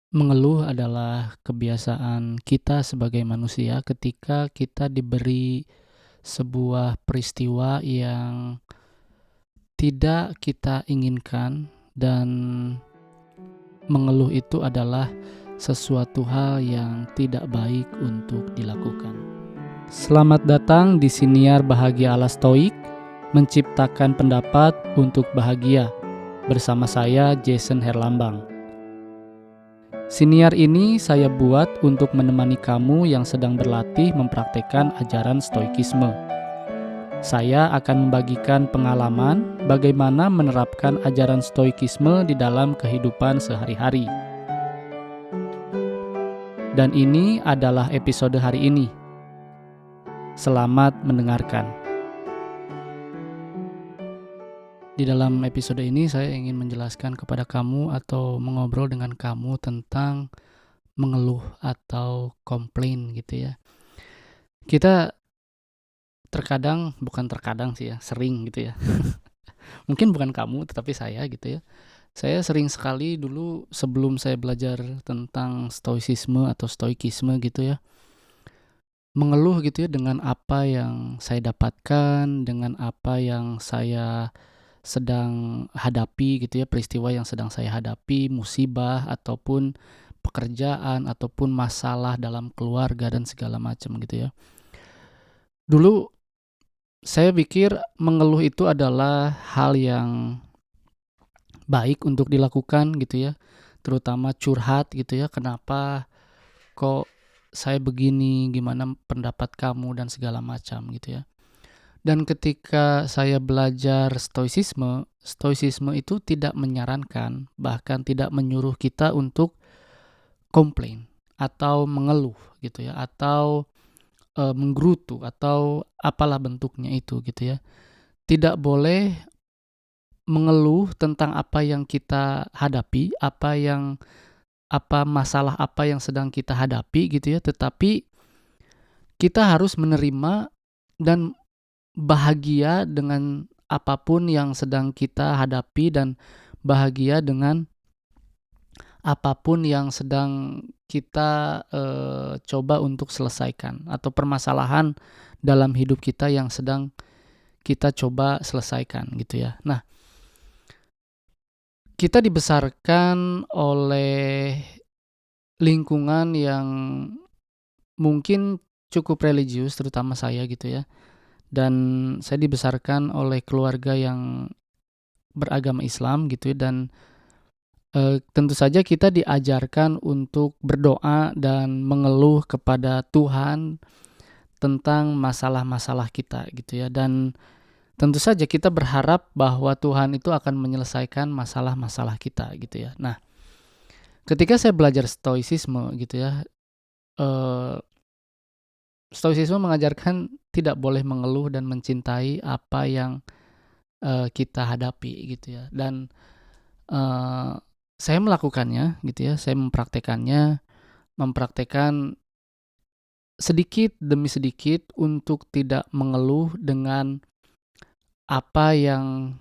Mengeluh adalah kebiasaan kita sebagai manusia ketika kita diberi sebuah peristiwa yang tidak kita inginkan, dan mengeluh itu adalah sesuatu hal yang tidak baik untuk dilakukan. Selamat datang di Siniar Bahagia ala Stoik, menciptakan pendapat untuk bahagia, bersama saya Jason Herlambang. Siniar ini saya buat untuk menemani kamu yang sedang berlatih mempraktekkan ajaran Stoikisme. Saya akan membagikan pengalaman bagaimana menerapkan ajaran Stoikisme di dalam kehidupan sehari-hari. Dan ini adalah episode hari ini. Selamat mendengarkan. Di dalam episode ini saya ingin menjelaskan kepada kamu atau mengobrol dengan kamu tentang mengeluh atau komplain gitu ya. Kita bukan terkadang sih ya, sering gitu ya. Mungkin bukan kamu tetapi saya gitu ya. Saya sering sekali dulu sebelum saya belajar tentang stoicisme atau stoikisme gitu ya, mengeluh gitu ya dengan apa yang saya dapatkan, dengan apa yang saya sedang hadapi gitu ya, peristiwa yang sedang saya hadapi, musibah ataupun pekerjaan ataupun masalah dalam keluarga dan segala macam gitu ya. Dulu saya pikir mengeluh itu adalah hal yang baik untuk dilakukan gitu ya, terutama curhat gitu ya, kenapa kok saya begini, gimana pendapat kamu dan segala macam gitu ya. Dan ketika saya belajar stoicisme itu tidak menyarankan, bahkan tidak menyuruh kita untuk komplain atau mengeluh gitu ya, atau menggerutu atau apalah bentuknya itu gitu ya. Tidak boleh mengeluh tentang apa yang kita hadapi, apa masalah apa yang sedang kita hadapi gitu ya, tetapi kita harus menerima dan bahagia dengan apapun yang sedang kita hadapi, dan bahagia dengan apapun yang sedang kita coba untuk selesaikan, atau permasalahan dalam hidup kita yang sedang kita coba selesaikan gitu ya. Nah, kita dibesarkan oleh lingkungan yang mungkin cukup religius, terutama saya gitu ya. Dan saya dibesarkan oleh keluarga yang beragama Islam gitu ya, dan tentu saja kita diajarkan untuk berdoa dan mengeluh kepada Tuhan tentang masalah-masalah kita gitu ya, dan tentu saja kita berharap bahwa Tuhan itu akan menyelesaikan masalah-masalah kita gitu ya. Nah, ketika saya belajar stoicisme gitu ya, stoicisme mengajarkan tidak boleh mengeluh dan mencintai apa yang kita hadapi gitu ya. Dan saya melakukannya gitu ya, saya mempraktekkan sedikit demi sedikit untuk tidak mengeluh dengan apa yang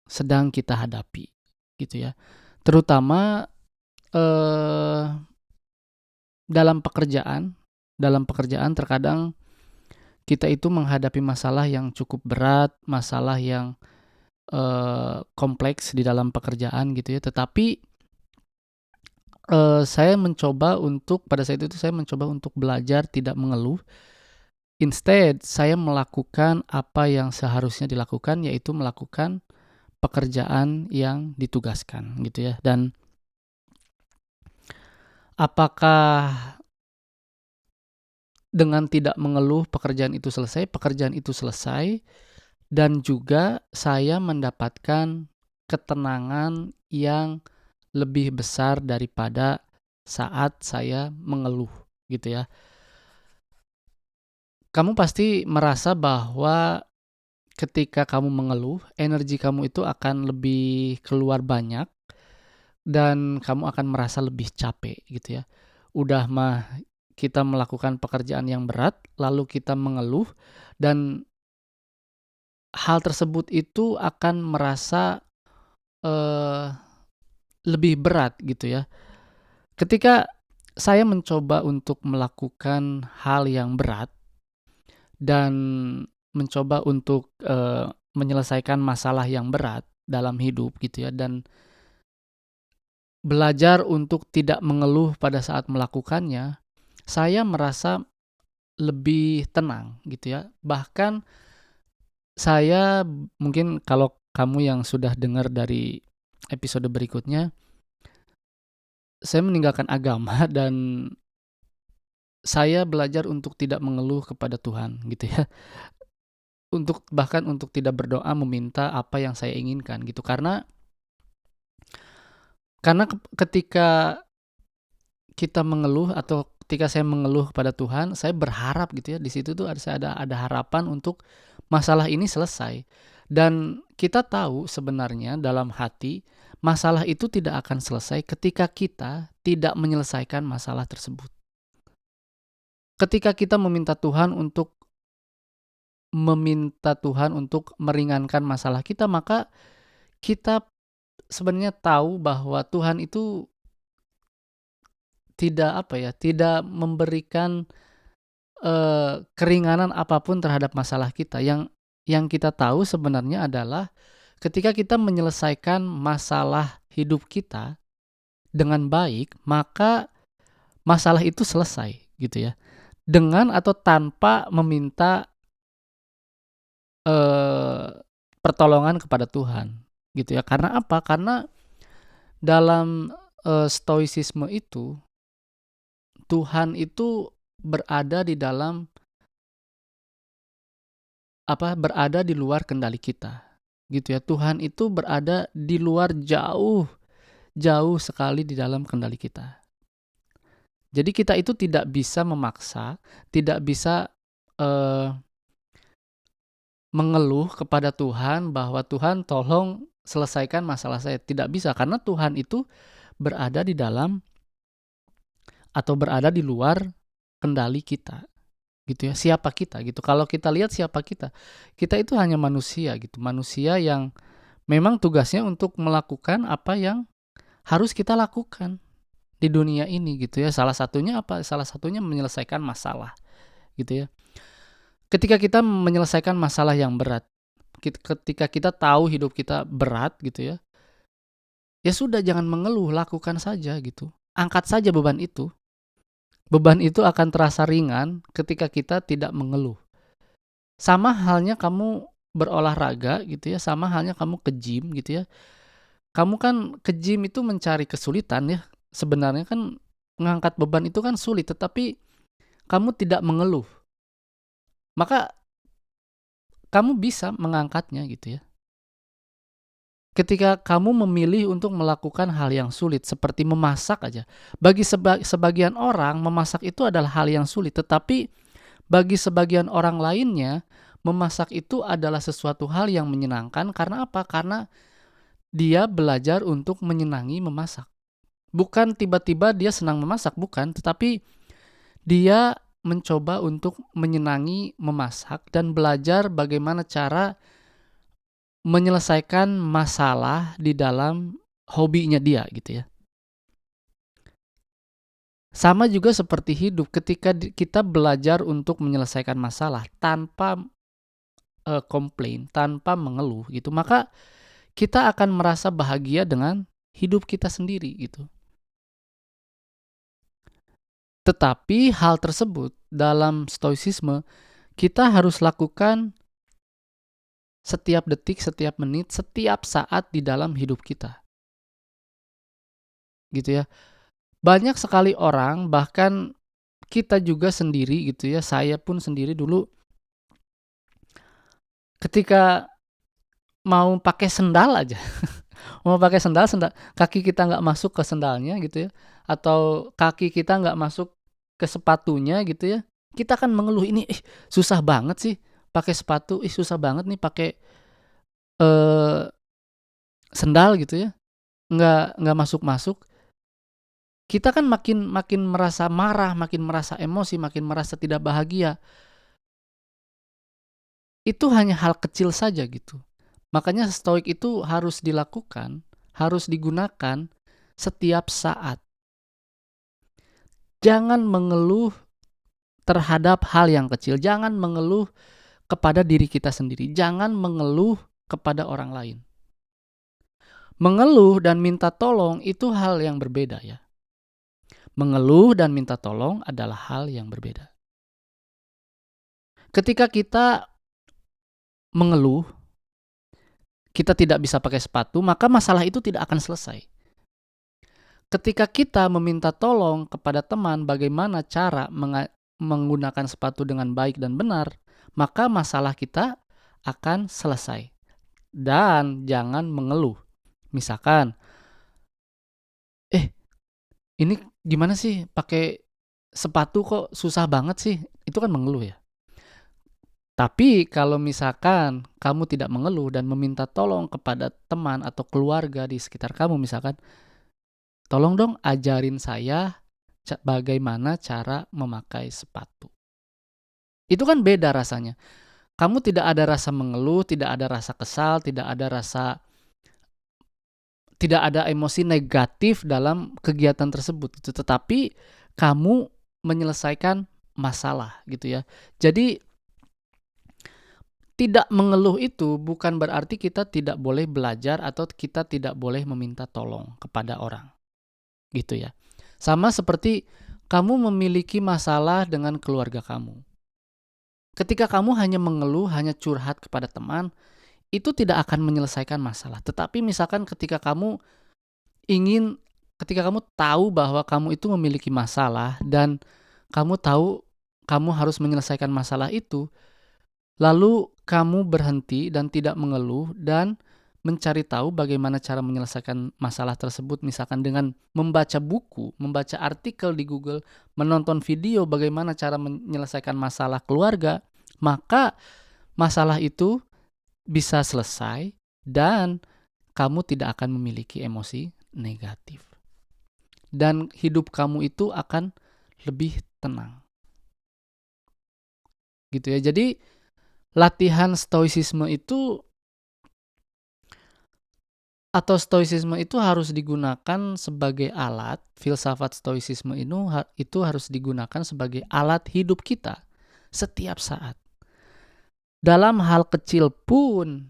sedang kita hadapi gitu ya. Terutama eh, dalam pekerjaan terkadang kita itu menghadapi masalah yang cukup berat, masalah yang kompleks di dalam pekerjaan gitu ya. Tetapi pada saat itu saya mencoba untuk belajar tidak mengeluh. Instead, saya melakukan apa yang seharusnya dilakukan, yaitu melakukan pekerjaan yang ditugaskan gitu ya. Dan apakah dengan tidak mengeluh pekerjaan itu selesai? Pekerjaan itu selesai, dan juga saya mendapatkan ketenangan yang lebih besar daripada saat saya mengeluh gitu ya. Kamu pasti merasa bahwa ketika kamu mengeluh, energi kamu itu akan lebih keluar banyak dan kamu akan merasa lebih capek gitu ya. Udah mah kita melakukan pekerjaan yang berat, lalu kita mengeluh, dan hal tersebut itu akan merasa lebih berat gitu ya. Ketika saya mencoba untuk melakukan hal yang berat dan mencoba untuk, menyelesaikan masalah yang berat dalam hidup gitu ya, dan belajar untuk tidak mengeluh pada saat melakukannya, saya merasa lebih tenang gitu ya. Bahkan saya mungkin kalau kamu yang sudah dengar dari episode berikutnya, saya meninggalkan agama dan saya belajar untuk tidak mengeluh kepada Tuhan gitu ya. Bahkan untuk tidak berdoa meminta apa yang saya inginkan gitu. Karena ketika kita mengeluh atau ketika saya mengeluh kepada Tuhan, saya berharap gitu ya, di situ tuh ada harapan untuk masalah ini selesai. Dan kita tahu sebenarnya dalam hati, masalah itu tidak akan selesai ketika kita tidak menyelesaikan masalah tersebut. Ketika kita meminta Tuhan untuk meringankan masalah kita, maka kita sebenarnya tahu bahwa Tuhan itu tidak memberikan keringanan apapun terhadap masalah kita. Yang kita tahu sebenarnya adalah ketika kita menyelesaikan masalah hidup kita dengan baik, maka masalah itu selesai gitu ya. Dengan atau tanpa meminta pertolongan kepada Tuhan gitu ya. Karena apa? Karena dalam stoicisme itu, Tuhan itu berada di luar kendali kita gitu ya. Tuhan itu berada di luar, jauh sekali di dalam kendali kita. Jadi kita itu tidak bisa memaksa, tidak bisa mengeluh kepada Tuhan bahwa Tuhan tolong selesaikan masalah saya. Tidak bisa, karena Tuhan itu berada di dalam atau berada di luar kendali kita gitu ya. Siapa kita gitu? Kalau kita lihat siapa kita, kita itu hanya manusia gitu, manusia yang memang tugasnya untuk melakukan apa yang harus kita lakukan di dunia ini gitu ya. Salah satunya apa? Salah satunya menyelesaikan masalah gitu ya. Ketika kita menyelesaikan masalah yang berat, ketika kita tahu hidup kita berat gitu ya, ya sudah, jangan mengeluh, lakukan saja gitu. Angkat saja beban itu. Beban itu akan terasa ringan ketika kita tidak mengeluh. Sama halnya kamu berolahraga gitu ya, sama halnya kamu ke gym gitu ya. Kamu kan ke gym itu mencari kesulitan ya. Sebenarnya kan mengangkat beban itu kan sulit, tetapi kamu tidak mengeluh. Maka kamu bisa mengangkatnya gitu ya. Ketika kamu memilih untuk melakukan hal yang sulit seperti memasak aja. Bagi sebagian orang memasak itu adalah hal yang sulit, tetapi bagi sebagian orang lainnya memasak itu adalah sesuatu hal yang menyenangkan. Karena apa? Karena dia belajar untuk menyenangi memasak. Bukan tiba-tiba dia senang memasak, bukan, tetapi dia mencoba untuk menyenangi memasak dan belajar bagaimana cara menyelesaikan masalah di dalam hobinya dia gitu ya. Sama juga seperti hidup, ketika kita belajar untuk menyelesaikan masalah tanpa komplain, tanpa mengeluh gitu, maka kita akan merasa bahagia dengan hidup kita sendiri gitu. Tetapi hal tersebut dalam stoicisme kita harus lakukan setiap detik, setiap menit, setiap saat di dalam hidup kita. Gitu ya. Banyak sekali orang, bahkan kita juga sendiri gitu ya, saya pun sendiri dulu ketika mau pakai sendal aja, mau pakai sendal, kaki kita nggak masuk ke sendalnya gitu ya, atau kaki kita nggak masuk ke sepatunya gitu ya, kita kan mengeluh, ini susah banget sih pakai sepatu, susah banget nih pakai sendal gitu ya, nggak masuk-masuk. Kita kan makin merasa marah, makin merasa emosi, makin merasa tidak bahagia. Itu hanya hal kecil saja gitu. Makanya stoik itu harus dilakukan, harus digunakan setiap saat. Jangan mengeluh terhadap hal yang kecil, jangan mengeluh kepada diri kita sendiri, jangan mengeluh kepada orang lain. Mengeluh dan minta tolong itu hal yang berbeda ya. Mengeluh dan minta tolong adalah hal yang berbeda. Ketika kita mengeluh, kita tidak bisa pakai sepatu, maka masalah itu tidak akan selesai. Ketika kita meminta tolong kepada teman bagaimana cara menggunakan sepatu dengan baik dan benar, maka masalah kita akan selesai. Dan jangan mengeluh. Misalkan, ini gimana sih pakai sepatu kok susah banget sih? Itu kan mengeluh ya. Tapi kalau misalkan kamu tidak mengeluh dan meminta tolong kepada teman atau keluarga di sekitar kamu, misalkan, tolong dong ajarin saya bagaimana cara memakai sepatu. Itu kan beda rasanya. Kamu tidak ada rasa mengeluh, tidak ada rasa kesal, tidak ada emosi negatif dalam kegiatan tersebut gitu. Tetapi kamu menyelesaikan masalah gitu ya. Jadi tidak mengeluh itu bukan berarti kita tidak boleh belajar atau kita tidak boleh meminta tolong kepada orang. Gitu ya. Sama seperti kamu memiliki masalah dengan keluarga kamu. Ketika kamu hanya mengeluh, hanya curhat kepada teman, itu tidak akan menyelesaikan masalah. Tetapi misalkan ketika kamu tahu bahwa kamu itu memiliki masalah dan kamu tahu kamu harus menyelesaikan masalah itu, lalu kamu berhenti dan tidak mengeluh dan mencari tahu bagaimana cara menyelesaikan masalah tersebut, misalkan dengan membaca buku, membaca artikel di Google, menonton video bagaimana cara menyelesaikan masalah keluarga, maka masalah itu bisa selesai dan kamu tidak akan memiliki emosi negatif. Dan hidup kamu itu akan lebih tenang. Gitu ya. Jadi latihan stoicisme itu harus digunakan sebagai alat, filsafat stoicisme itu harus digunakan sebagai alat hidup kita setiap saat. Dalam hal kecil pun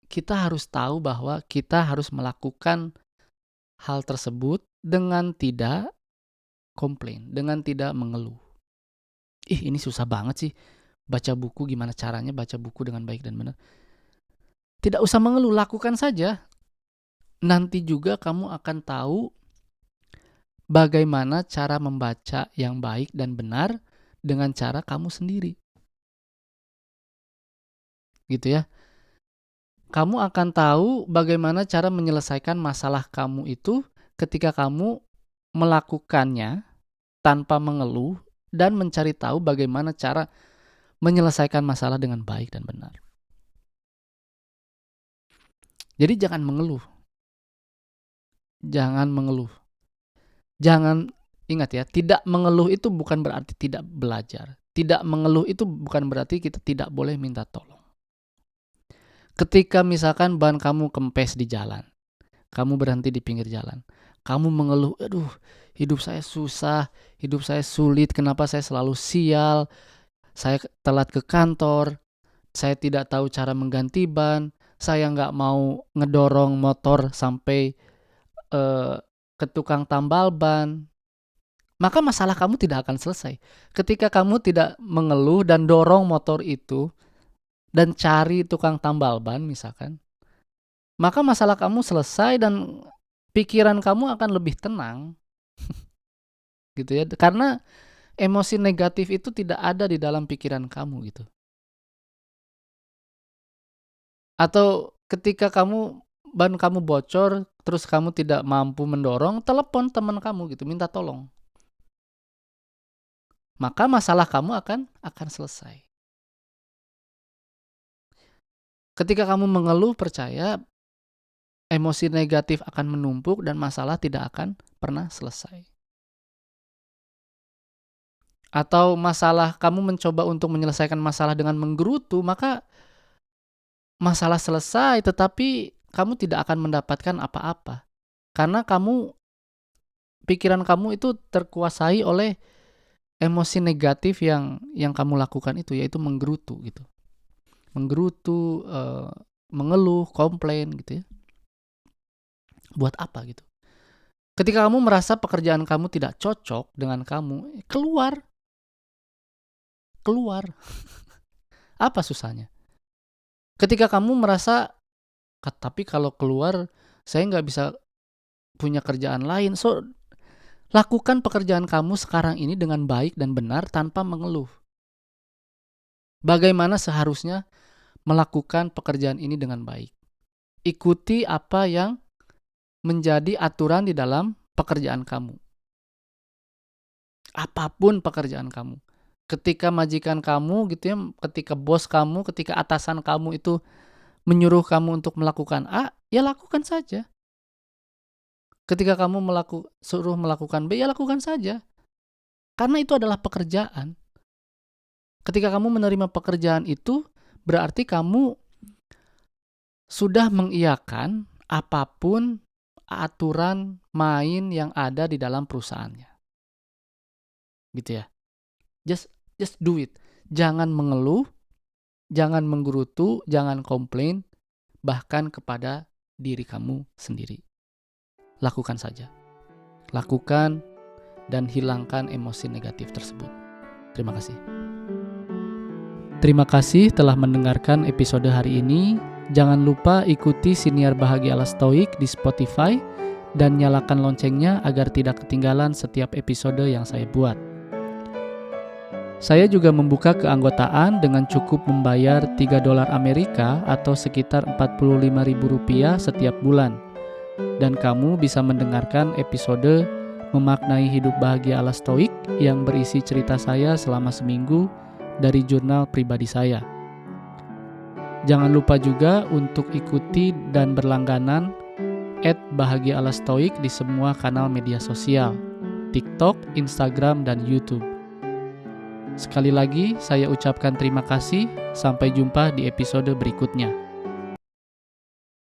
kita harus tahu bahwa kita harus melakukan hal tersebut dengan tidak komplain, dengan tidak mengeluh. Ini susah banget sih baca buku, gimana caranya baca buku dengan baik dan benar. Tidak usah mengeluh, lakukan saja. Nanti juga kamu akan tahu bagaimana cara membaca yang baik dan benar dengan cara kamu sendiri. Gitu ya. Kamu akan tahu bagaimana cara menyelesaikan masalah kamu itu ketika kamu melakukannya tanpa mengeluh dan mencari tahu bagaimana cara menyelesaikan masalah dengan baik dan benar. Jadi jangan mengeluh. Jangan mengeluh. Ingat ya, tidak mengeluh itu bukan berarti tidak belajar. Tidak mengeluh itu bukan berarti kita tidak boleh minta tolong. Ketika misalkan ban kamu kempes di jalan, kamu berhenti di pinggir jalan, kamu mengeluh, aduh hidup saya susah, hidup saya sulit, kenapa saya selalu sial, saya telat ke kantor, saya tidak tahu cara mengganti ban, saya nggak mau ngedorong motor sampai ke tukang tambal ban, maka masalah kamu tidak akan selesai. Ketika kamu tidak mengeluh dan dorong motor itu dan cari tukang tambal ban misalkan, maka masalah kamu selesai dan pikiran kamu akan lebih tenang. Gitu ya. Karena emosi negatif itu tidak ada di dalam pikiran kamu gitu. Atau ketika ban kamu bocor terus kamu tidak mampu mendorong, telepon teman kamu gitu, minta tolong. Maka masalah kamu akan selesai. Ketika kamu mengeluh, percaya emosi negatif akan menumpuk dan masalah tidak akan pernah selesai. Atau kamu mencoba untuk menyelesaikan masalah dengan menggerutu, maka masalah selesai tetapi kamu tidak akan mendapatkan apa-apa. Karena kamu pikiran kamu itu terkuasai oleh emosi negatif yang kamu lakukan itu, yaitu menggerutu gitu. Menggerutu, mengeluh, komplain gitu ya. Buat apa gitu? Ketika kamu merasa pekerjaan kamu tidak cocok dengan kamu, keluar. Apa susahnya? Ketika kamu merasa, tapi kalau keluar saya nggak bisa punya kerjaan lain. So, lakukan pekerjaan kamu sekarang ini dengan baik dan benar tanpa mengeluh. Bagaimana seharusnya melakukan pekerjaan ini dengan baik? Ikuti apa yang menjadi aturan di dalam pekerjaan kamu. Apapun pekerjaan kamu. Ketika majikan kamu gitu ya, ketika bos kamu, ketika atasan kamu itu menyuruh kamu untuk melakukan A, ya lakukan saja. Ketika kamu suruh melakukan B, ya lakukan saja. Karena itu adalah pekerjaan. Ketika kamu menerima pekerjaan itu, berarti kamu sudah mengiyakan apapun aturan main yang ada di dalam perusahaannya. Gitu ya. Just do it. Jangan mengeluh, jangan menggerutu, jangan komplain, bahkan kepada diri kamu sendiri. Lakukan saja. Lakukan dan hilangkan emosi negatif tersebut. Terima kasih. Terima kasih telah mendengarkan episode hari ini. Jangan lupa ikuti Siniar Bahagia ala Stoik di Spotify dan nyalakan loncengnya agar tidak ketinggalan setiap episode yang saya buat. Saya juga membuka keanggotaan dengan cukup membayar $3 Amerika atau sekitar Rp45.000 setiap bulan. Dan kamu bisa mendengarkan episode Memaknai Hidup Bahagia ala Stoik yang berisi cerita saya selama seminggu dari jurnal pribadi saya. Jangan lupa juga untuk ikuti dan berlangganan @Bahagia ala Stoik di semua kanal media sosial, TikTok, Instagram, dan YouTube. Sekali lagi, saya ucapkan terima kasih. Sampai jumpa di episode berikutnya.